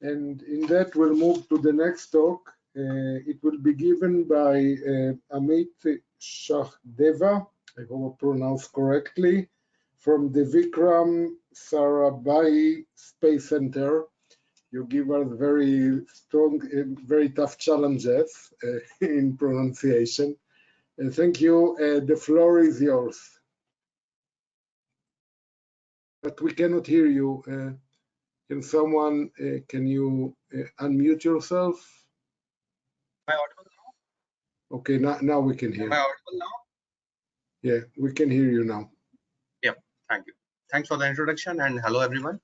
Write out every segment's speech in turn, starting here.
And in that, we'll move to the next talk. It will be given by Amit Shahdeva, I hope I pronounced correctly, from the Vikram Sarabhai Space Center. You give us very strong, very tough challenges in pronunciation. Thank you. The floor is yours. But we cannot hear you. Can someone, can you unmute yourself? Am I audible now? Okay, now we can hear. Am I audible now? Yeah, we can hear you now. Yep, thank you. Thanks for the introduction and hello everyone.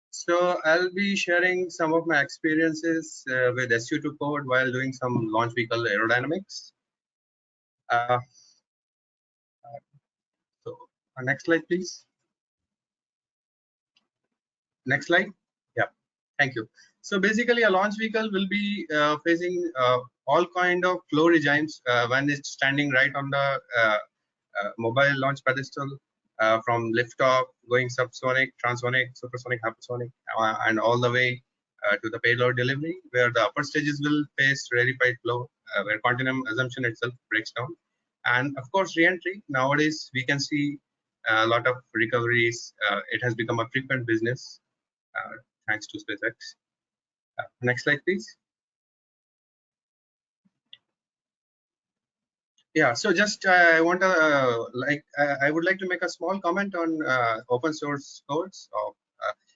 So I'll be sharing some of my experiences with SU2 code while doing some launch vehicle aerodynamics. So next slide, please. Next slide. Yeah, thank you. So basically, a launch vehicle will be facing all kind of flow regimes when it's standing right on the mobile launch pedestal, from liftoff, going subsonic, transonic, supersonic, hypersonic, and all the way to the payload delivery, where the upper stages will face rarefied flow, where continuum assumption itself breaks down. And of course, re-entry. Nowadays, we can see a lot of recoveries. It has become a frequent business thanks to SpaceX. Next slide, please. Yeah, so just I want to I would like to make a small comment on open source codes.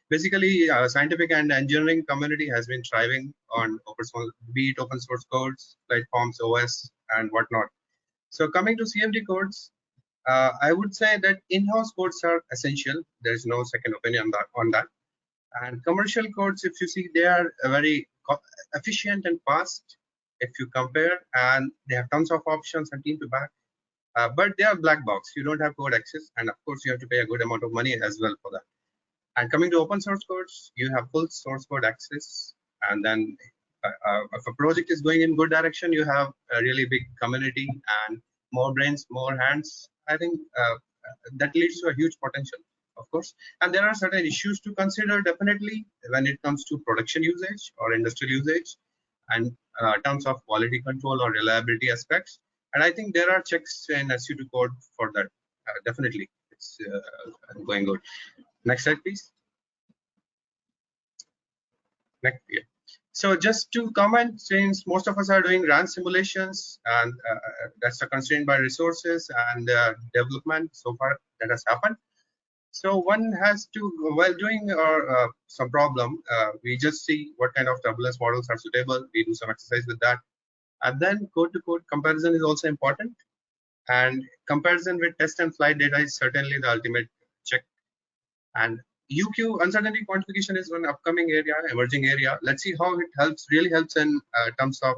Basically, scientific and engineering community has been thriving on open source, be it open source codes, platforms, OS, and whatnot. So coming to CFD codes, I would say that in-house codes are essential. There is no second opinion on that. And commercial codes, if you see, they are very efficient and fast if you compare, and they have tons of options and team to back. But they are black box. You don't have code access, and of course, you have to pay a good amount of money as well for that. And coming to open source codes, you have full source code access. And then if a project is going in good direction, you have a really big community and more brains, more hands. I think that leads to a huge potential, of course. And there are certain issues to consider definitely when it comes to production usage or industrial usage and terms of quality control or reliability aspects. And I think there are checks in SU2 code for that. Definitely, it's going good. Next slide, please. Next, yeah. So just to comment, since most of us are doing RAN simulations, and that's a constraint by resources and development so far that has happened. So one has to, while doing some problem, we just see what kind of turbulence models are suitable. We do some exercise with that. And then code-to-code comparison is also important. And comparison with test and flight data is certainly the ultimate check. And UQ uncertainty quantification is one upcoming area, emerging area. Let's see how it really helps in terms of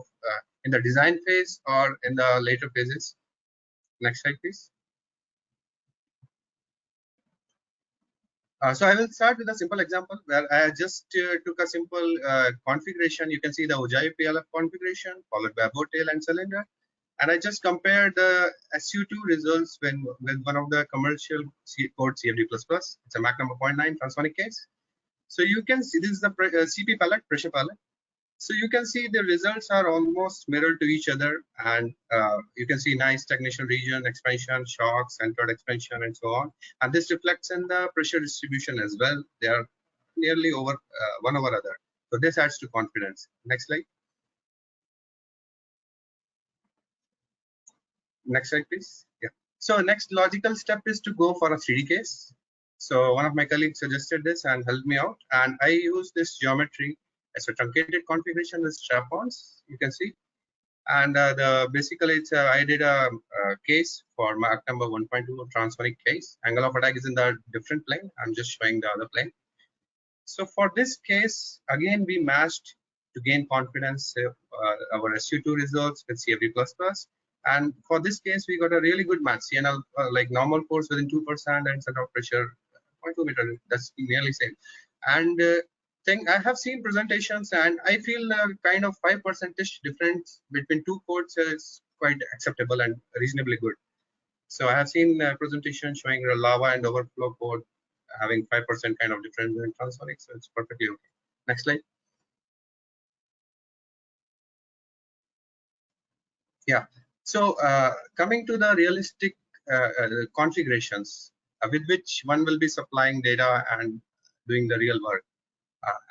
in the design phase or in the later phases. Next slide, please. So I will start with a simple example where I just took a simple configuration. You can see the Ujjayi PLF configuration followed by a boat tail and cylinder. And I just compared the SU2 results with one of the commercial code CFD++. It's a Mach number 0.9 transonic case. So you can see this is the CP palette, pressure palette. So you can see the results are almost mirrored to each other, and you can see nice technician region, expansion, shock, centered expansion, and so on. And this reflects in the pressure distribution as well. They are nearly over one over other. So this adds to confidence. Next slide. Next slide, please. Yeah. So next logical step is to go for a 3D case. So one of my colleagues suggested this and helped me out, and I use this geometry as a truncated configuration with strap-ons. You can see, and basically it's I did a case for Mach number 1.2 transonic case. Angle of attack is in the different plane. I'm just showing the other plane. So for this case, again we matched to gain confidence our SU2 results with CFD++. And for this case, we got a really good match. CNL like normal force within 2% and center of pressure 0.2 meter. That's nearly same. And I have seen presentations, and I feel kind of 5% difference between two codes is quite acceptable and reasonably good. So I have seen presentations showing a lava and overflow code having 5% kind of difference in transonic, so it's perfectly okay. Next slide. Yeah. So coming to the realistic configurations with which one will be supplying data and doing the real work.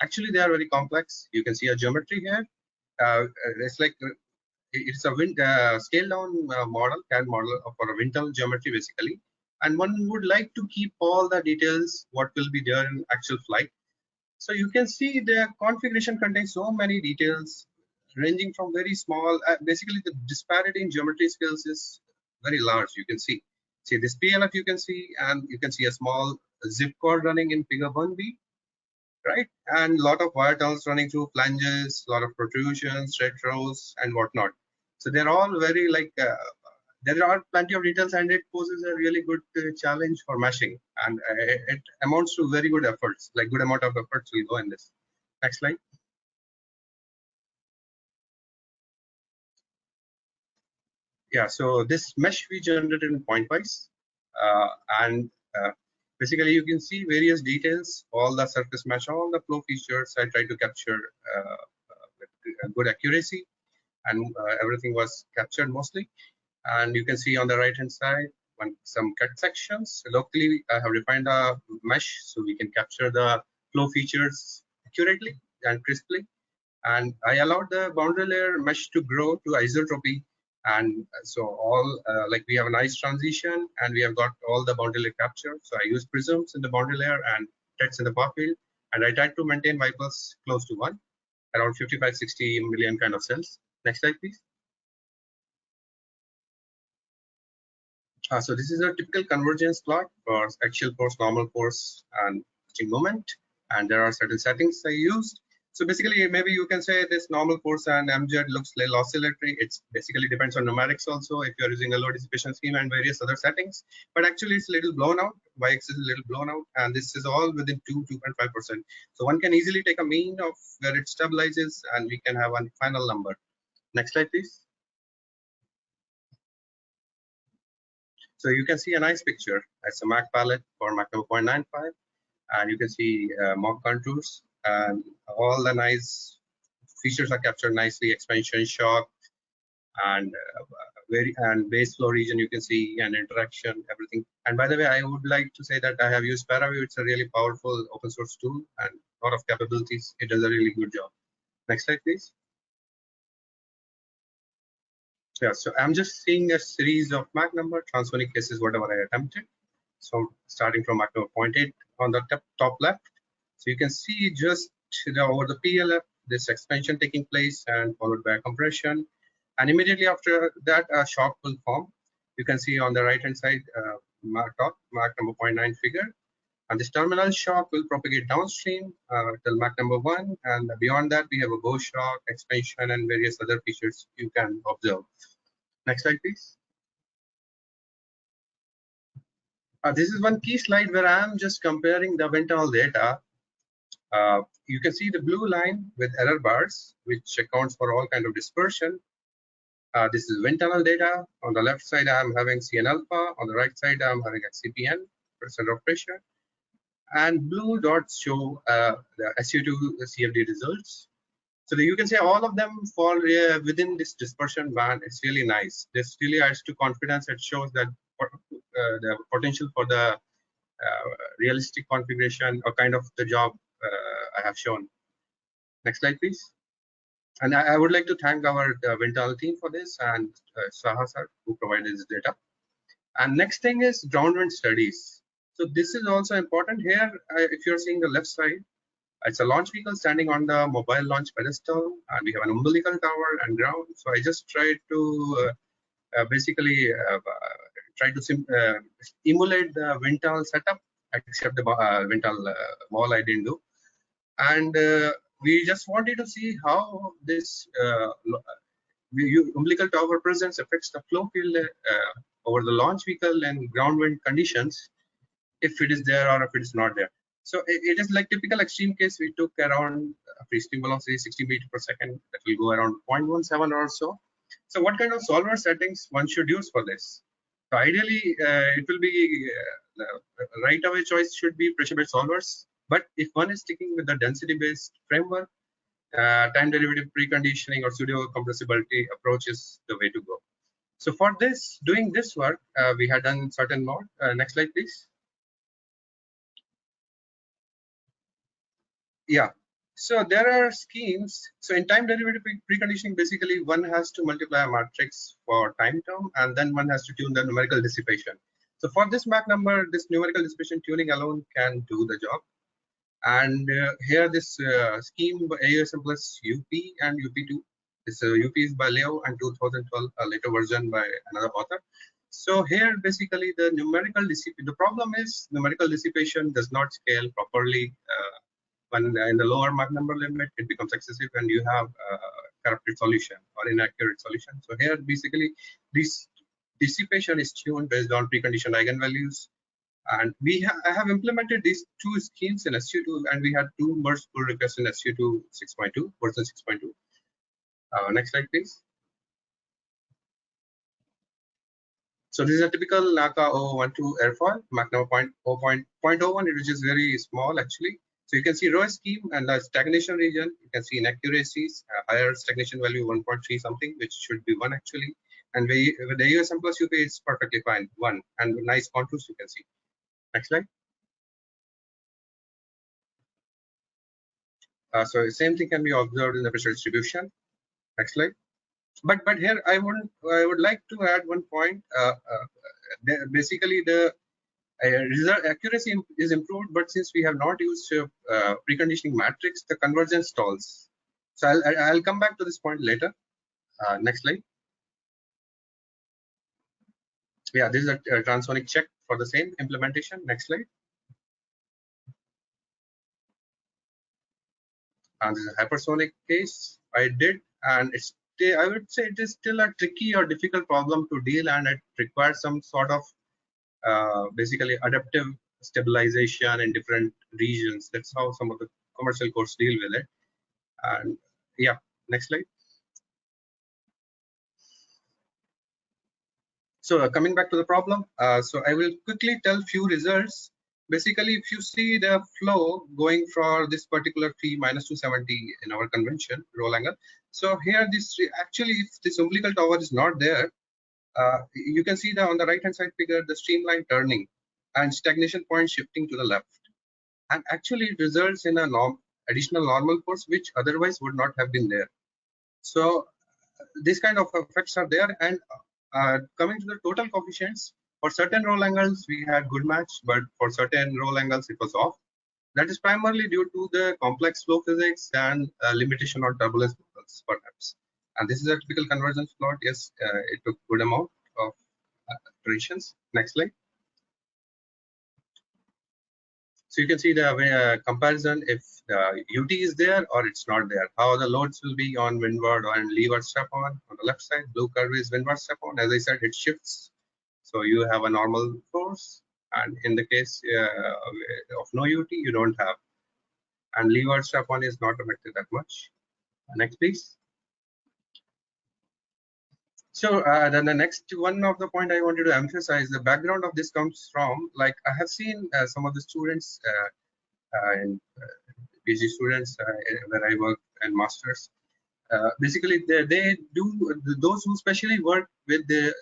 Actually, they are very complex. You can see a geometry here. It's like it's a scale down model, CAD model for a wind tunnel geometry basically. And one would like to keep all the details what will be there in actual flight. So you can see the configuration contains so many details ranging from very small, basically the disparity in geometry skills is very large. You can see this PLF you can see, and you can see a small zip cord running in figure 1B, right? And a lot of wire tunnels running through flanges, a lot of protrusions, retros, and whatnot. So they're all very like, there are plenty of details, and it poses a really good challenge for meshing, and it amounts to very good efforts, like good amount of efforts will go in this. Next slide. Yeah, so this mesh we generated in pointwise, and basically you can see various details, all the surface mesh, all the flow features I tried to capture with good accuracy, and everything was captured mostly. And you can see on the right hand side some cut sections. Locally I have refined the mesh so we can capture the flow features accurately and crisply. And I allowed the boundary layer mesh to grow to isotropy, and so all like we have a nice transition, and we have got all the boundary layer capture. So I use prisms in the boundary layer and text in the far field, and I tried to maintain vipers close to 1, around 55-60 million kind of cells. Next slide, please. So this is a typical convergence plot for axial force, normal force, and pitching moment. And there are certain settings I used. So basically, maybe you can say this normal force and MZ looks little oscillatory. It's basically depends on numerics also, if you're using a low dissipation scheme and various other settings. But actually, it's a little blown out. Y-axis is a little blown out, and this is all within 2.5%. So one can easily take a mean of where it stabilizes, and we can have a final number. Next slide, please. So you can see a nice picture. It's a Mach palette for Mach number 0.95, and you can see Mach contours, and all the nice features are captured nicely. Expansion, shock, and base flow region. You can see and interaction, everything. And by the way, I would like to say that I have used ParaView. It's a really powerful open source tool and a lot of capabilities. It does a really good job. Next slide, please. Yeah, so I'm just seeing a series of Mach number transonic cases, whatever I attempted. So starting from Mach number 0.8 on the top left. So you can see just over the PLF, this expansion taking place and followed by a compression. And immediately after that, a shock will form. You can see on the right hand side, Mach number 0.9 figure. And this terminal shock will propagate downstream till Mach number 1. And beyond that, we have a bow shock, expansion, and various other features you can observe. Next slide, please. This is one key slide where I'm just comparing the wind tunnel data. You can see the blue line with error bars, which accounts for all kind of dispersion. This is wind tunnel data. On the left side, I'm having CN alpha. On the right side, I'm having XCPN, percent of pressure. And blue dots show the SU2 CFD results. So you can say all of them fall within this dispersion band. It's really nice. This really adds to confidence. It shows that the potential for the realistic configuration or kind of the job I have shown. Next slide, please. And I would like to thank our wind tunnel team for this, and Saha sir, who provided this data. And next thing is ground wind studies. So this is also important here. If you're seeing the left side, it's a launch vehicle standing on the mobile launch pedestal, and we have an umbilical tower and ground. So I just tried to basically try to emulate the wind tunnel setup, except the wind tunnel wall I didn't do. And we just wanted to see how this umbilical tower presence affects the flow field over the launch vehicle and ground wind conditions, if it is there or if it is not there. So it is like typical extreme case. We took around free stream velocity 60 meters per second. That will go around 0.17 or so. So what kind of solver settings one should use for this? So ideally, it will be right away choice should be pressure-based solvers. But if one is sticking with the density-based framework, time derivative preconditioning or pseudo compressibility approach is the way to go. So for this, doing this work, we had done certain mode. Next slide, please. Yeah. So there are schemes. So in time derivative preconditioning, basically one has to multiply a matrix for time term, and then one has to tune the numerical dissipation. So for this Mach number, this numerical dissipation tuning alone can do the job. And here this scheme AUSM plus UP and UP2. This UP is by Leo and 2012, a later version by another author. So here basically the numerical dissipation, the problem is numerical dissipation does not scale properly. When in the lower Mach number limit, it becomes excessive and you have corrupted solution or inaccurate solution. So here basically this dissipation is tuned based on preconditioned eigenvalues. And I have implemented these two schemes in SU2, and we had two merge pull requests in SU2 6.2 version 6.2. Next slide, please. So this is a typical NACA 012 airfoil, Mach number 0.01, which is very small actually. So you can see rho scheme and the stagnation region. You can see inaccuracies, higher stagnation value 1.3 something, which should be 1 actually. And with the AUSM plus UP, it's perfectly fine, 1, and nice contours you can see. Next slide. So the same thing can be observed in the pressure distribution. Next slide. But here I would like to add one point. Basically the result accuracy is improved, but since we have not used preconditioning matrix, the convergence stalls. So I'll come back to this point later. Next slide. Yeah, this is a transonic check for the same implementation. Next slide. And this is a hypersonic case I did, and I would say it is still a tricky or difficult problem to deal, and it requires some sort of basically adaptive stabilization in different regions. That's how some of the commercial cores deal with it. And yeah, next slide. So coming back to the problem, so I will quickly tell few results. Basically, if you see the flow going for this particular phi minus 270 in our convention roll angle. So here this actually, if this umbilical tower is not there, you can see that on the right hand side figure, the streamline turning and stagnation point shifting to the left. And actually it results in a additional normal force, which otherwise would not have been there. So these kind of effects are there. And coming to the total coefficients, for certain roll angles, we had good match, but for certain roll angles, it was off. That is primarily due to the complex flow physics and limitation on turbulence models, perhaps. And this is a typical convergence plot. Yes, it took good amount of iterations. Next slide. So you can see the comparison if the UT is there or it's not there. How the loads will be on windward and leeward strap-on. On the left side, blue curve is windward strap-on. As I said, it shifts. So you have a normal force. And in the case of no UT, you don't have. And leeward strap-on is not affected that much. Next, please. So then the next one of the point I wanted to emphasize, the background of this comes from, like I have seen some of the students and PhD students where I work and masters. Basically, they do, those who specially work with the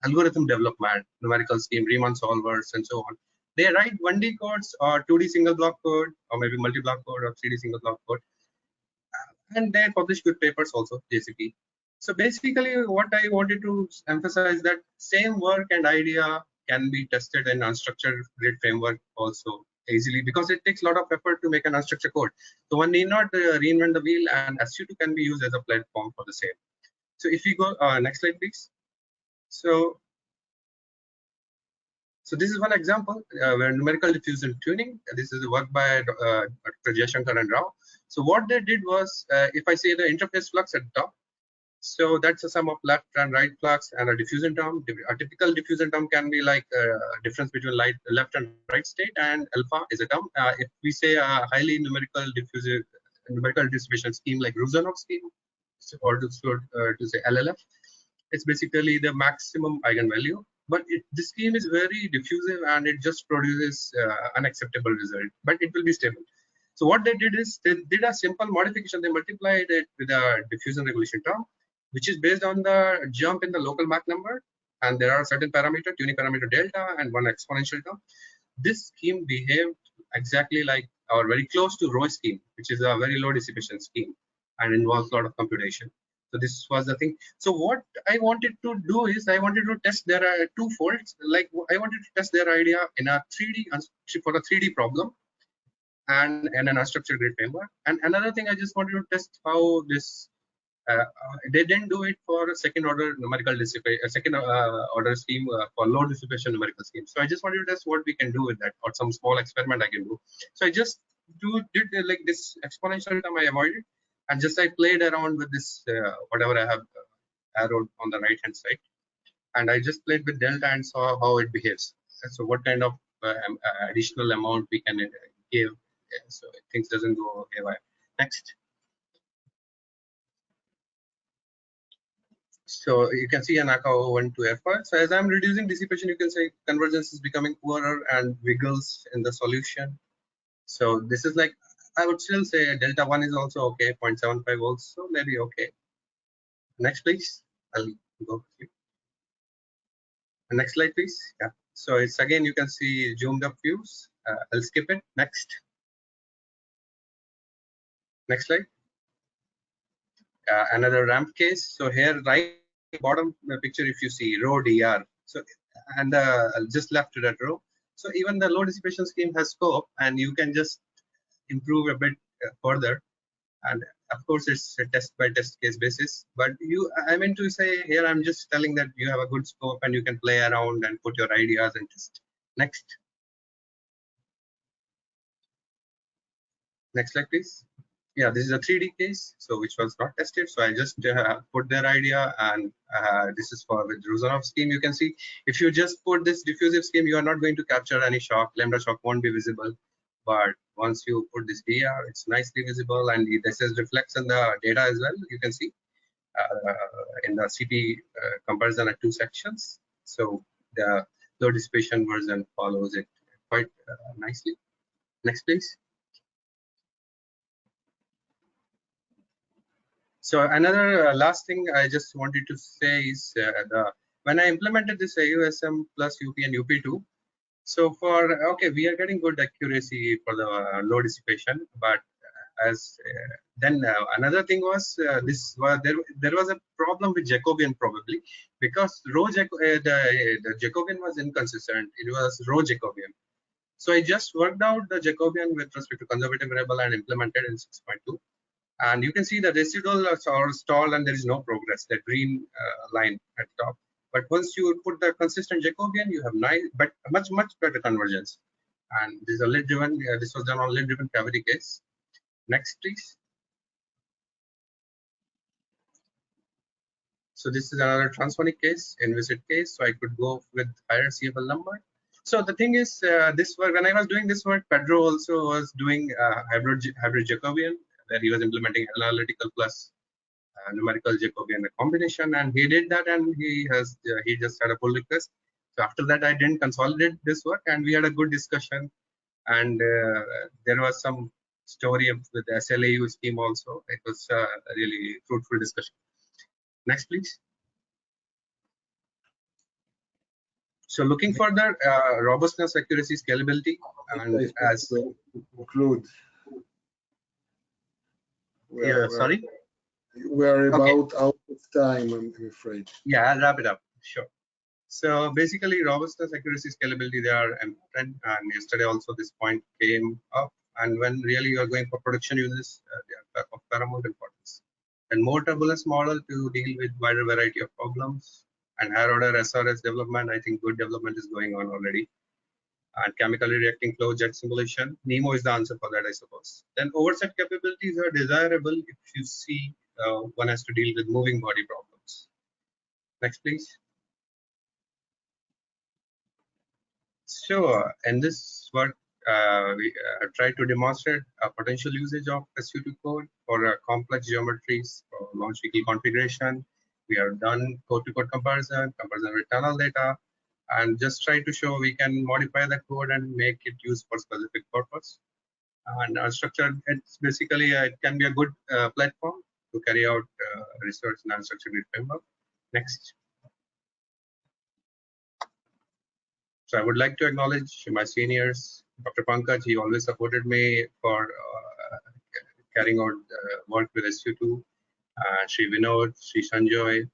algorithm development, numerical scheme, Riemann solvers, and so on. They write 1D codes or 2D single block code, or maybe multi-block code or 3D single block code, and they publish good papers also, JCP. So basically, what I wanted to emphasize that same work and idea can be tested in unstructured grid framework also easily, because it takes a lot of effort to make an unstructured code. So one need not reinvent the wheel, and SU2 can be used as a platform for the same. So if you go next slide, please. So this is one example where numerical diffusion tuning. This is a work by Dr. Jayashankar and Rao. So what they did was, if I say the interface flux at the top, so that's a sum of left and right flux and a diffusion term. A typical diffusion term can be like difference between left and right state, and alpha is a term. If we say a highly numerical distribution scheme like Ruzanov scheme, or to say LLF, it's basically the maximum eigenvalue. But this scheme is very diffusive and it just produces unacceptable result, but it will be stable. So what they did is they did a simple modification. They multiplied it with a diffusion regulation term, which is based on the jump in the local Mach number. And there are certain parameter, tuning parameter delta, and one exponential term. This scheme behaved exactly like, or very close to Rho scheme, which is a very low dissipation scheme and involves a lot of computation. So this was the thing. So what I wanted to do is I wanted to test their two folds. Like I wanted to test their idea in a 3D for a 3D problem and an unstructured grid framework. And another thing, I just wanted to test how this. They didn't do it for a second order numerical dissipation, a second order scheme for low dissipation numerical scheme. So I just wanted to test what we can do with that, or some small experiment I can do. So I just did like this exponential term I avoided, and just I played around with this whatever I have arrowed on the right hand side, and I just played with delta and saw how it behaves. So what kind of additional amount we can give, so things doesn't go haywire. Next. So you can see Anaka 1 to F5. So as I'm reducing dissipation, you can say convergence is becoming poorer and wiggles in the solution. So this is like, I would still say delta 1 is also okay, 0.75 volts, so maybe okay. Next, please. I'll go quickly. Next slide, please. Yeah. So it's again, you can see zoomed up views. I'll skip it. Next. Next slide. Another ramp case. So here, right bottom picture, if you see row DR. So and just left to that row. So even the low dissipation scheme has scope, and you can just improve a bit further. And of course, it's a test by test case basis. But I meant to say here, I'm just telling that you have a good scope and you can play around and put your ideas and test. Next. Next slide, please. Yeah, this is a 3D case, so which was not tested. So I just put their idea, and this is for with Ruzanov scheme. You can see if you just put this diffusive scheme, you are not going to capture any shock. Lambda shock won't be visible. But once you put this DR, it's nicely visible, and this is reflects in the data as well. You can see in the CP comparison at two sections. So the low dissipation version follows it quite nicely. Next, please. So another last thing I just wanted to say is when I implemented this AUSM plus UP and UP2, so for okay, we are getting good accuracy for the low dissipation, but as then another thing was this was there was a problem with Jacobian probably, because the Jacobian was inconsistent. It was row Jacobian. So I just worked out the Jacobian with respect to conservative variable and implemented in 6.2. And you can see the residual or stall, and there is no progress, that green line at top. But once you put the consistent Jacobian, you have nice, but much better convergence. And this is a lid driven. This was done on lid driven cavity case. Next, please. So this is another transphonic case, inviscid case. So I could go with higher CFL number. So the thing is, this work, when I was doing this work, Pedro also was doing hybrid Jacobian, where he was implementing analytical plus numerical Jacobian combination, and he did that, and he just had a pull request. So after that, I didn't consolidate this work, and we had a good discussion, and there was some story of the SLAU scheme also. It was a really fruitful discussion. Next, please. So looking for the robustness, accuracy, scalability, and as conclude. Sorry. We're about out of time, I'm afraid. Yeah, I'll wrap it up. Sure. So basically, robustness, accuracy, scalability, they are important. And yesterday also this point came up. And when really you are going for production uses, they are of paramount importance. And more turbulence model to deal with wider variety of problems. And higher order SRS development, I think good development is going on already. And chemically reacting flow jet simulation, NEMO is the answer for that, I suppose. Then overset capabilities are desirable if you see one has to deal with moving body problems. Next, please. So in this work, we try to demonstrate a potential usage of SU2 code for complex geometries for launch vehicle configuration. We have done code-to-code comparison with tunnel data, and just try to show we can modify the code and make it used for specific purpose. And unstructured, it's basically it can be a good platform to carry out research in unstructured grid framework. Next. So I would like to acknowledge my seniors, Dr. Pankaj. He always supported me for carrying out work with SU2. Sri Vinod, Sri Sanjoy,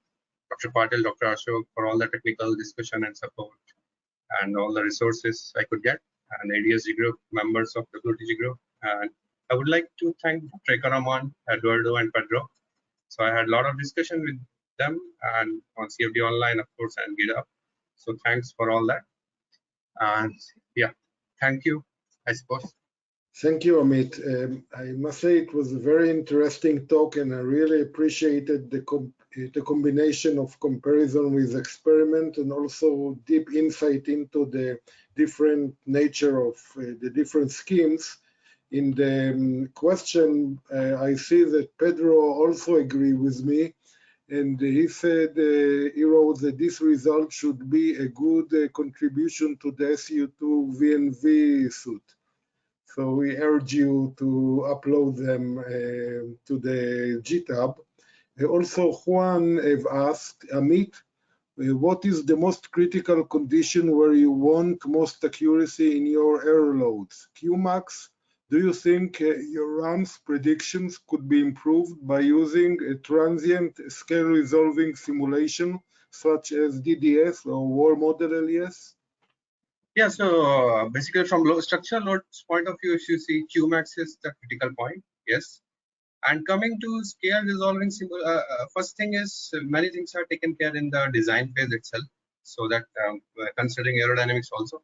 Dr. Patil, Dr. Ashok for all the technical discussion and support and all the resources I could get, and ADSG group, members of WTG group. And I would like to thank Dr. Ekaraman, Eduardo, and Pedro. So I had a lot of discussion with them and on CFD Online, of course, and GitHub. So thanks for all that. And yeah, thank you, I suppose. Thank you, Amit. I must say it was a very interesting talk, and I really appreciated the combination of comparison with experiment and also deep insight into the different nature of the different schemes. In the question, I see that Pedro also agreed with me, and he said he wrote that this result should be a good contribution to the SU2 VNV suite. So we urge you to upload them to the GitHub. Also, Juan have asked, Amit, what is the most critical condition where you want most accuracy in your error loads? QMax, do you think your runs predictions could be improved by using a transient scale resolving simulation such as DDS or War Model LES? Yeah, so basically from low structural loads point of view, if you see Qmax is the critical point, yes. And coming to scale resolving, first thing is many things are taken care in the design phase itself, so that considering aerodynamics also.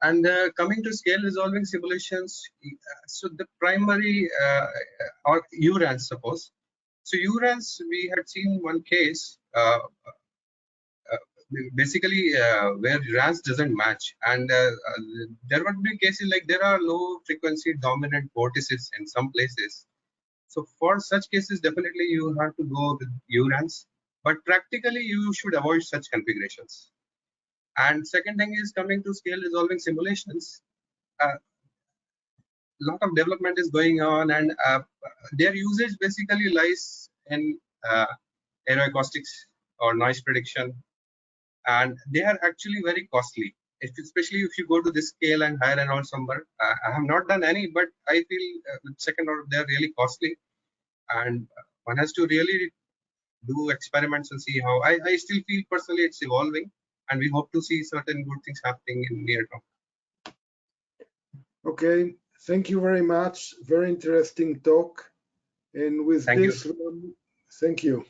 And coming to scale resolving simulations, so the primary or URANs, suppose. So URANs, we had seen one case, basically where RANS doesn't match, and there would be cases like there are low frequency dominant vortices in some places. So for such cases, definitely you have to go with URANs, but practically you should avoid such configurations. And second thing is coming to scale resolving simulations. A lot of development is going on, and their usage basically lies in aeroacoustics or noise prediction, and they are actually very costly, especially if you go to this scale and hire an ensemble. I have not done any, but I feel second order they are really costly, and one has to really do experiments and see how. I still feel personally it's evolving, and we hope to see certain good things happening in near term. Okay, thank you very much. Very interesting talk. And with Thank this, you. thank you.